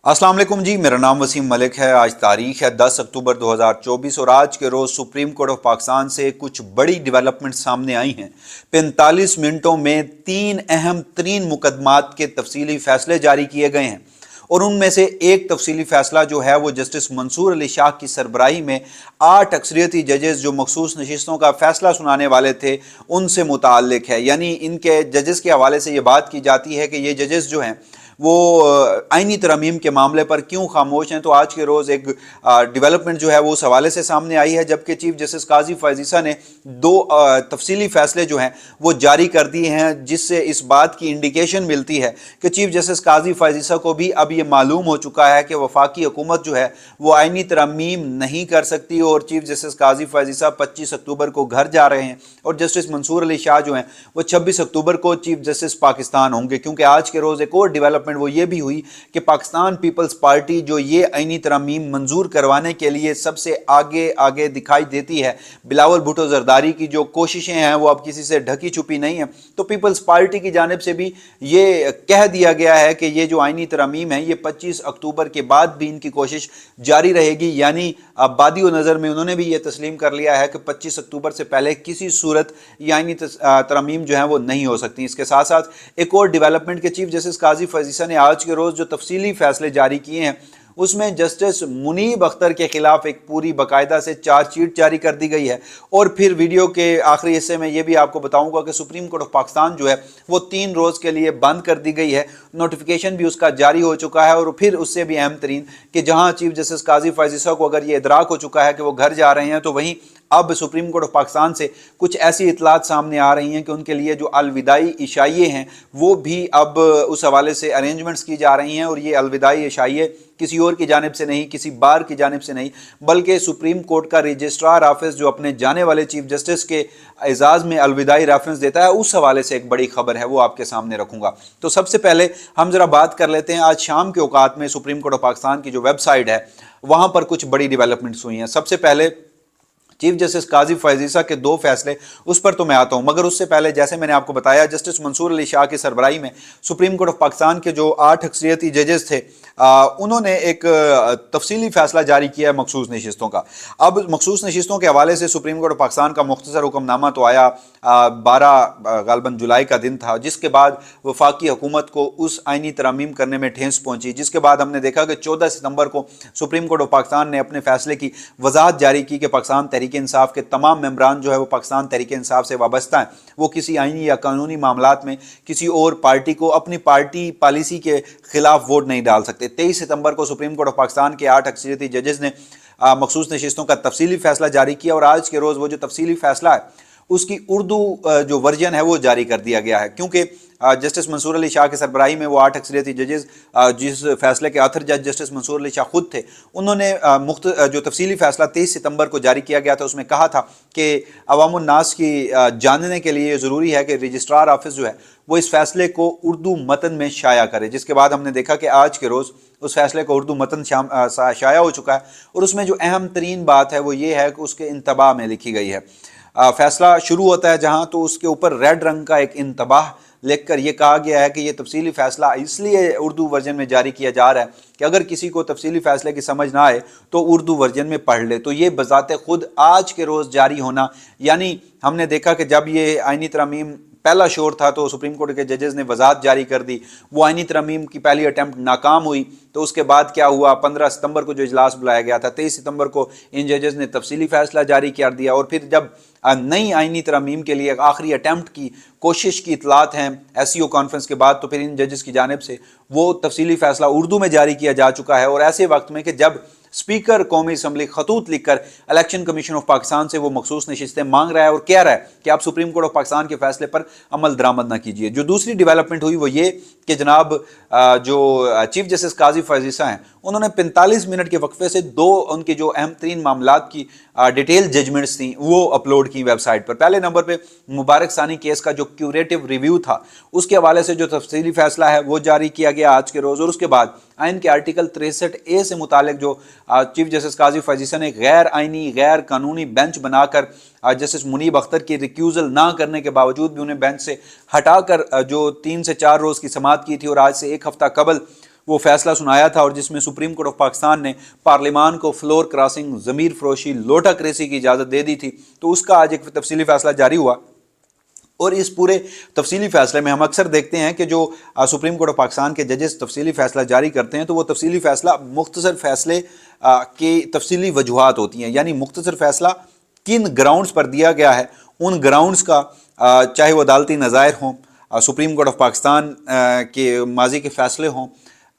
अस्सलाम वालेकुम जी, मेरा नाम वसीम मलिक है। आज तारीख है 10 अक्टूबर 2024 और आज के रोज़ सुप्रीम कोर्ट ऑफ पाकिस्तान से कुछ बड़ी डेवलपमेंट सामने आई हैं। 45 मिनटों में 3 अहम तरीन मुकदमात के तफसीली फैसले जारी किए गए हैं और उनमें से एक तफसीली फैसला जो है वो जस्टिस मंसूर अली शाह की सरबराही में 8 अक्सरियती जजेस जो मखसूस नशिस्तों का फैसला सुनाने वाले थे उनसे मुताल्लिक है। यानी इनके जजेस के हवाले से ये बात की जाती है कि ये जजेस जो हैं वो आईनी तरमीम के मामले पर क्यों खामोश हैं। तो आज के रोज़ एक डेवलपमेंट जो है वो उस हवाले से सामने आई है, जबकि चीफ जस्टिस काजी फैज़ ईसा ने 2 तफसीली फ़ैसले जो हैं वो जारी कर दिए हैं, जिससे इस बात की इंडिकेशन मिलती है कि चीफ जस्टिस काजी फैज़ ईसा को भी अब ये मालूम हो चुका है कि वफाकी हुकूमत जो है वो आईनी तरमीम नहीं कर सकती और चीफ जस्टिस काजी फैज़ ईसा 25 अक्टूबर को घर जा रहे हैं और जस्टिस मंसूर अली शाह जो हैं वो 26 अक्टूबर को चीफ जस्टिस पाकिस्तान होंगे। क्योंकि आज के रोज़ एक और डेवलपमेंट वो ये भी हुई कि पाकिस्तान पीपल्स पार्टी जो ये आईनी तरमीम मंजूर करवाने के लिए सबसे आगे आगे दिखाई देती है, बिलावल भुट्टो जरदारी की जो कोशिशें हैं वो अब किसी से ढकी छुपी नहीं है। तो पीपल्स पार्टी की जानिब से भी ये कह दिया गया है कि ये जो आईनी तरमीम है ये 25 अक्टूबर के बाद भी इनकी कोशिश जारी रहेगी। यानी बादी व नज़र में उन्होंने भी ये तस्लीम कर लिया है कि 25 अक्टूबर से पहले किसी सूरत ये आईनी तरमीम जो है वो नहीं हो सकती। इसके साथ साथ एक और डेवलपमेंट के चीफ जस्टिस काजी फैज़ ईसा ने आज के रोज़ जो तफसीली फैसले जारी किए हैं उसमें जस्टिस मुनीब अख्तर के खिलाफ एक पूरी बाकायदा से चार्जशीट जारी कर दी गई है। और फिर वीडियो के आखिरी हिस्से में ये भी आपको बताऊंगा कि सुप्रीम कोर्ट ऑफ पाकिस्तान जो है वो 3 रोज़ के लिए बंद कर दी गई है, नोटिफिकेशन भी उसका जारी हो चुका है। और फिर उससे भी अहम तरीन कि जहाँ चीफ जस्टिस काजी फैज़ ईसा को अगर ये इदराक हो चुका है कि वो घर जा रहे हैं, तो वहीं अब सुप्रीम कोर्ट ऑफ पाकिस्तान से कुछ ऐसी इतलात सामने आ रही हैं कि उनके लिए जो अलविदाई इशाइये हैं वो भी अब उस हवाले से अरेंजमेंट्स की जा रही हैं। और ये अलविदाई इशाइये किसी और की जानिब से नहीं, किसी बार की जानिब से नहीं, बल्कि सुप्रीम कोर्ट का रजिस्ट्रार ऑफिस जो अपने जाने वाले चीफ जस्टिस के एजाज़ में अलविदाई रेफरेंस देता है, उस हवाले से एक बड़ी खबर है वो आपके सामने रखूंगा। तो सबसे पहले हम जरा बात कर लेते हैं आज शाम के औकात में सुप्रीम कोर्ट ऑफ पाकिस्तान की जो वेबसाइट है वहाँ पर कुछ बड़ी डेवलपमेंट्स हुई हैं। सबसे पहले चीफ जस्टिस काजी फैज़ ईसा के 2 फैसले, उस पर तो मैं आता हूँ, मगर उससे पहले जैसे मैंने आपको बताया जस्टिस मंसूर अली शाह की सरबराही में सुप्रीम कोर्ट ऑफ पाकिस्तान के जो 8 अक्सरियती जजेस थे उन्होंने एक तफसीली फैसला जारी किया है मखसूस नशिस्तों का। अब मखसूस नशिस्तों के हवाले से सुप्रीम कोर्ट ऑफ पाकिस्तान का मुख्तसर हुक्मनामा तो आया 12 गालबन जुलाई का दिन था, जिसके बाद वफाकी हुकूमत को उस आईनी तरमीम करने में ठेस पहुंची। जिसके बाद हमने देखा कि 14 सितंबर को सुप्रीम कोर्ट ऑफ पाकिस्तान ने अपने फैसले की वजाहत जारी की कि पाकिस्तान तहरीक इंसाफ के तमाम मेंबरान जो है वो पाकिस्तान तहरीक इंसाफ से वाबस्ता हैं, वो किसी आईनी या कानूनी मामलात में किसी और पार्टी को अपनी पार्टी पॉलिसी के खिलाफ वोट नहीं डाल सकते। 23 सितंबर को सुप्रीम कोर्ट ऑफ पाकिस्तान के 8 अक्सरियती जजेस ने मखसूस नशिस्तों का तफसीली फैसला जारी किया और आज के रोज़ वो जो तफसीली फैसला है उसकी उर्दू जो वर्जन है वो जारी कर दिया गया है। क्योंकि जस्टिस मंसूर अली शाह की सरबराही में वो 8 अक्सरियती जजेस, जिस फैसले के आखिर जज जस्टिस मंसूर अली शाह खुद थे, उन्होंने जो तफसीली फैसला 23 सितंबर को जारी किया गया था उसमें कहा था कि अवामुन नास की जानने के लिए ज़रूरी है कि रजिस्ट्रार ऑफिस जो है वो इस फैसले को उर्दू मतन में शाया करे। जिसके बाद हमने देखा कि आज के रोज़ उस फैसले को उर्दू मतन शाया हो चुका है और उसमें जो अहम तरीन बात है वो ये है कि उसके इंतबाह में लिखी गई है। फैसला शुरू होता है जहाँ, तो उसके ऊपर रेड रंग का एक इंतबाह लिखकर ये कहा गया है कि ये तफसीली फ़ैसला इसलिए उर्दू वर्जन में जारी किया जा रहा है कि अगर किसी को तफसीली फ़ैसले की समझ ना आए तो उर्दू वर्जन में पढ़ ले। तो ये बज़ाते खुद आज के रोज़ जारी होना, यानी हमने देखा कि जब ये आईनी तरमीम पहला शोर था तो सुप्रीम कोर्ट के जजेस ने वजाहत जारी कर दी, वो आईनी तरमीम की पहली अटैम्प्ट नाकाम हुई। तो उसके बाद क्या हुआ, 15 सितंबर को जो इजलास बुलाया गया था, 23 सितंबर को इन जजेस ने तफसीली फ़ैसला जारी कर दिया और फिर जब नई आईनी तरमीम के लिए आखिरी अटैम्प्ट की कोशिश की इतलात हैं SCO कॉन्फ्रेंस के बाद, तो फिर इन जजेस की जानिब से वो तफसीली फ़ैसला उर्दू में जारी किया जा चुका है। और ऐसे वक्त में कि जब स्पीकर कौमी असम्बली खतूत लिखकर इलेक्शन कमीशन ऑफ पाकिस्तान से वो मखसूस नशिस्तें मांग रहा है और कह रहा है कि आप सुप्रीम कोर्ट ऑफ पाकिस्तान के फैसले पर अमल दरामद ना कीजिए। जो दूसरी डेवलपमेंट हुई वो ये कि जनाब जो चीफ जस्टिस काजी फैज़ ईसा हैं उन्होंने 45 मिनट के वक्फे से 2 उनके जो अहम तरीन मामलात की डिटेल जजमेंट्स थी वो अपलोड की वेबसाइट पर। पहले नंबर पर मुबारक सानी केस का जो क्यूरेटिव रिव्यू था उसके हवाले से जो तफसीली फैसला है वो जारी किया गया आज के रोज़। और उसके बाद आइन के आर्टिकल 63A से मुतालिक जो चीफ जस्टिस काजी फैज़ ईसा ने गैर आइनी गैर कानूनी बेंच बनाकर जस्टिस मुनीब अख्तर की रिक्यूज़ल ना करने के बावजूद भी उन्हें बेंच से हटाकर जो 3 से 4 रोज़ की समाअत की थी और आज से 1 हफ्ता कबल वो फैसला सुनाया था और जिसमें सुप्रीम कोर्ट ऑफ पाकिस्तान ने पार्लियामान को फ्लोर क्रॉसिंग, ज़मीर फरोशी, लोटा क्रेसी की इजाज़त दे दी थी। तो उसका आज एक तफसीली फैसला जारी हुआ और इस पूरे तफसीली फ़ैसले में हम अक्सर देखते हैं कि जो सुप्रीम कोर्ट ऑफ पाकिस्तान के जजेस तफसीली फ़ैसला जारी करते हैं तो वो तफसीली फ़ैसला मुख्तसर फ़ैसले की तफसीली वजूहात होती हैं, यानी मुख्तसर फ़ैसला किन ग्राउंड्स पर दिया गया है उन ग्राउंड्स का चाहे वो अदालती नज़ायर हों, सुप्रीम कोर्ट ऑफ पाकिस्तान के माजी के फ़ैसले हों,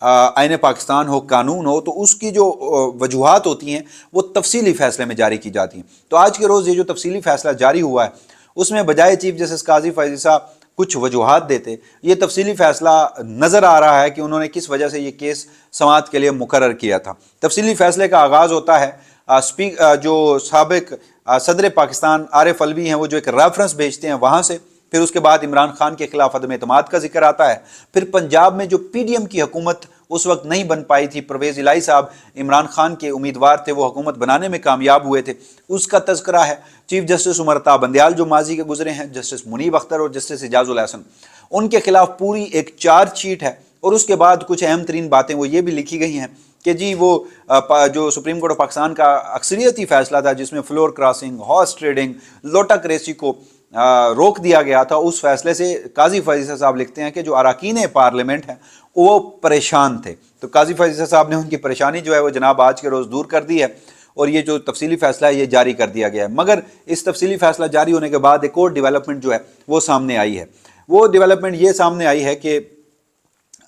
आईन पाकिस्तान हो, कानून हो, तो उसकी जो वजूहात होती हैं वो तफसीली फ़ैसले में जारी की जाती हैं। तो आज के रोज़ ये जो तफसीली फ़ैसला जारी हुआ है उसमें बजाय चीफ जस्टिस काजी फैज़ ईसा कुछ वजूहात देते, ये तफसीली फ़ैसला नज़र आ रहा है कि उन्होंने किस वजह से ये केस समाअत के लिए मुकर्रर किया था। तफसीली फ़ैसले का आगाज़ होता है जो साबिक सदर पाकिस्तान आरिफ अलवी हैं वो जो एक रेफरेंस भेजते हैं वहाँ से, फिर उसके बाद इमरान खान के खिलाफ अदम एतमाद का जिक्र आता है, फिर पंजाब में जो पीडीएम की हुकूमत उस वक्त नहीं बन पाई थी, परवेज़ इलाही साहब इमरान खान के उम्मीदवार थे, वो हुकूमत बनाने में कामयाब हुए थे, उसका तज़किरा है। चीफ जस्टिस उमर अता बंदयाल जो माजी के गुजरे हैं, जस्टिस मुनीब अख्तर और जस्टिस एजाजुल हसन, उनके खिलाफ पूरी एक चार्जशीट है। और उसके बाद कुछ अहम तरीन बातें वो ये भी लिखी गई हैं कि जी वो जो सुप्रीम कोर्ट ऑफ पाकिस्तान का अक्सरियती फ़ैसला था जिसमें फ्लोर क्रॉसिंग, हॉर्स ट्रेडिंग, लोटा क्रेसी को रोक दिया गया था, उस फैसले से काजी फैज़ ईसा साहब लिखते हैं कि जो अरकान पार्लियामेंट हैं वो परेशान थे। तो काजी फैज़ ईसा साहब ने उनकी परेशानी जो है वो जनाब आज के रोज़ दूर कर दी है और ये जो तफसीली फ़ैसला है ये जारी कर दिया गया है। मगर इस तफसीली फ़ैसला जारी होने के बाद एक और डेवलपमेंट जो है वो सामने आई है। वो डेवलपमेंट ये सामने आई है कि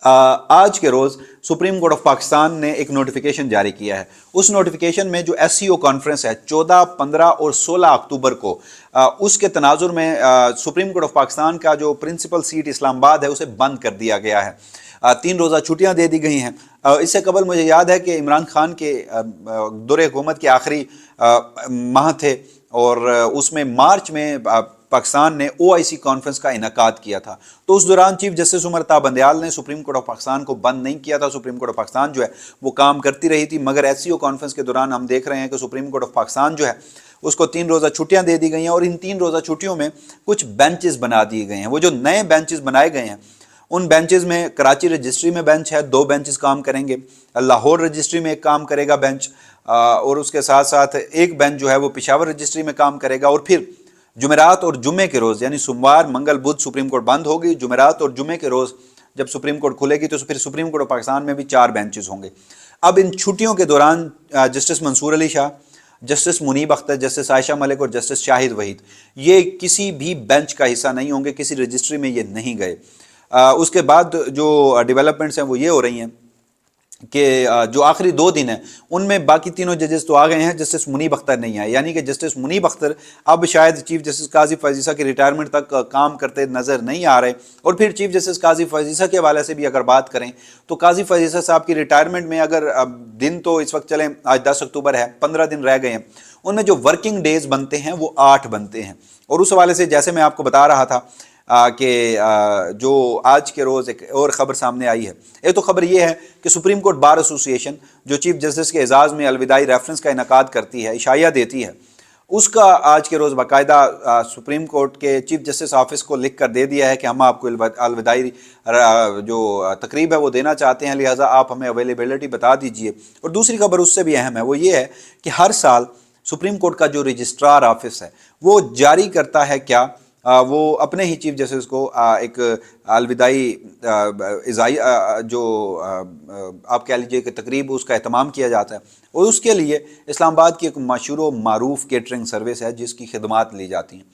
आज के रोज़ सुप्रीम कोर्ट ऑफ पाकिस्तान ने एक नोटिफिकेशन जारी किया है। उस नोटिफिकेशन में जो SCO कॉन्फ्रेंस है 14, 15 और 16 अक्टूबर को उसके तनाजुर में सुप्रीम कोर्ट ऑफ पाकिस्तान का जो प्रिंसिपल सीट इस्लामाबाद है उसे बंद कर दिया गया है। 3 रोज़ा छुट्टियां दे दी गई हैं। इससे कबल मुझे याद है कि इमरान खान के दौरे हुकूमत के आखिरी माह थे और उसमें मार्च में पाकिस्तान ने OIC कॉन्फ्रेंस का इनकाद किया था। तो उस दौरान चीफ जस्टिस उमर अता बंदयाल ने सुप्रीम कोर्ट ऑफ पाकिस्तान को बंद नहीं किया था। सुप्रीम कोर्ट ऑफ पाकिस्तान जो है वो काम करती रही थी, मगर SCO कॉन्फ्रेंस के दौरान हम देख रहे हैं कि सुप्रीम कोर्ट ऑफ पाकिस्तान जो है उसको 3 रोज़ा छुट्टियां दे दी गई हैं और इन 3 रोज़ा छुट्टियों में कुछ बेंचेस बना दिए गए हैं। वो जो नए बेंचेस बनाए गए हैं उन बेंचेस में कराची रजिस्ट्री में बेंच है, 2 बेंचेस काम करेंगे, लाहौर रजिस्ट्री में एक काम करेगा बेंच, और उसके साथ साथ एक बेंच जो है वो पेशावर रजिस्ट्री में काम करेगा। और फिर जुमेरात और जुम्मे के रोज़ यानी सोमवार, मंगल, बुध सुप्रीम कोर्ट बंद होगी, जुमेरात और जुम्मे के रोज़ जब सुप्रीम कोर्ट खुलेगी तो फिर सुप्रीम कोर्ट ऑफ पाकिस्तान में भी 4 बेंचेस होंगे। अब इन छुट्टियों के दौरान justice Mansoor Ali Shah, justice Munib Akhtar, justice Ayesha Malik और जस्टिस शाहिद वहीद ये किसी भी बेंच का हिस्सा नहीं होंगे, किसी रजिस्ट्री में ये नहीं गए। उसके बाद जो डेवलपमेंट्स हैं वो ये हो रही हैं कि जो आखिरी 2 दिन हैं उनमें बाकी तीनों जजेस तो आ गए हैं, जस्टिस मुनीब अख्तर नहीं आए, यानी कि जस्टिस मुनीब अख्तर अब शायद चीफ जस्टिस काजी फैज़ ईसा के रिटायरमेंट तक काम करते नज़र नहीं आ रहे। और फिर चीफ जस्टिस काजी फैज़ ईसा के हवाले से भी अगर बात करें तो काजी फैज़ ईसा साहब की रिटायरमेंट में अगर दिन तो इस वक्त चलें, आज 10 अक्टूबर है, 15 दिन रह गए हैं, उनमें जो वर्किंग डेज बनते हैं वो 8 बनते हैं। और उस हवाले से जैसे मैं आपको बता रहा था कि जो आज के रोज़ एक और ख़बर सामने आई है। एक तो ख़बर ये है कि सुप्रीम कोर्ट बार एसोसिएशन जो चीफ जस्टिस के एजाज़ में अलविदाई रेफरेंस का इनकाद करती है, इशाया देती है, उसका आज के रोज़ बाकायदा सुप्रीम कोर्ट के चीफ जस्टिस ऑफिस को लिख कर दे दिया है कि हम आपको अलविदाई जो तकरीब है वो देना चाहते हैं, लिहाजा आप हमें अवेलेबिलिटी बता दीजिए। और दूसरी खबर उससे भी अहम है, वो ये है कि हर साल सुप्रीम कोर्ट का जो रजिस्ट्रार ऑफिस है वो जारी करता है क्या, वो अपने ही चीफ जस्टिस को एक अलविदाई जो आप कह लीजिए कि तकरीब उसका एहतमाम किया जाता है और उसके लिए इस्लामाबाद की एक मशहूर मारूफ केटरिंग सर्विस है जिसकी खिदमात ली जाती हैं।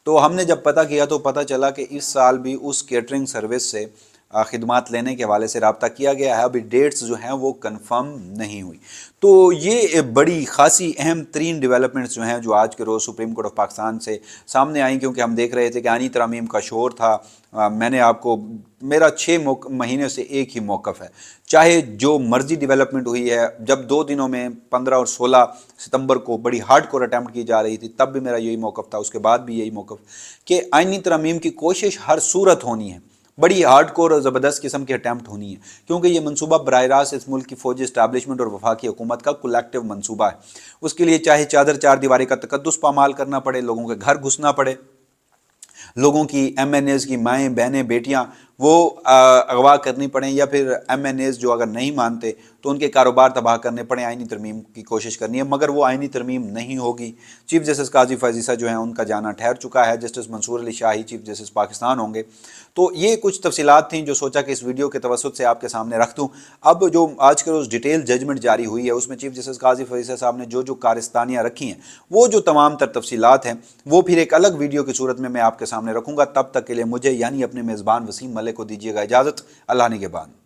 तो हमने जब पता किया तो पता चला कि इस साल भी उस केटरिंग सर्विस से खिदमात लेने के हवाले से रब्ता किया गया है। अभी डेट्स जो हैं वो कंफर्म नहीं हुई। तो ये बड़ी खासी अहम तरीन डेवलपमेंट्स जो हैं जो आज के रोज़ सुप्रीम कोर्ट ऑफ पाकिस्तान से सामने आई, क्योंकि हम देख रहे थे कि आनी तरमीम का शोर था। मैंने आपको, मेरा 6 महीने से एक ही मौक़िफ़ है, चाहे जो मर्जी डेवलपमेंट हुई है। जब 2 दिनों में 15 और 16 सितंबर को बड़ी हार्ड कोर अटैम्प्ट की जा रही थी तब भी मेरा यही मौक़िफ़ था, उसके बाद भी यही मौक़िफ़ कि आइनी तरमीम की कोशिश हर सूरत होनी है, बड़ी हार्ड कोर और ज़बरदस्त किस्म की अटैम्प्ट होनी है, क्योंकि ये मनसूबा बराह रास्त इस मुल्क की फ़ौजी इस्टेब्लिशमेंट और वफाकी हुकूमत का कलेक्टिव मनसूबा है। उसके लिए चाहे चादर चार दीवारी का तकद्दुस पामाल करना पड़े, लोगों के घर घुसना पड़े, लोगों की MNAs की माएँ, बहनें, बेटियाँ وہ اغوا کرنی پڑیں یا پھر ایم این ایز جو اگر نہیں مانتے تو ان کے کاروبار تباہ کرنے پڑیں، آئینی ترمیم کی کوشش کرنی ہے، مگر وہ آئینی ترمیم نہیں ہوگی۔ چیف جسٹس قاضی فیض عیسیٰ جو ہیں ان کا جانا ٹھہر چکا ہے، جسٹس منصور علی شاہی چیف جسٹس پاکستان ہوں گے۔ تو یہ کچھ تفصیلات تھیں جو سوچا کہ اس ویڈیو کے توسط سے آپ کے سامنے رکھ دوں۔ اب جو آج کے روز ڈیٹیل ججمنٹ جاری ہوئی ہے اس میں چیف جسٹس قاضی فیض عیسیٰ صاحب نے جو کارستانیاں رکھی ہیں، وہ جو تمام تر تفصیلات ہیں وہ پھر ایک الگ ویڈیو کی صورت میں آپ کے سامنے رکھوں گا۔ تب تک کے لیے مجھے یعنی اپنے میزبان وسیم ملک کو دیجیے گا اجازت۔ اللہ نگہبان۔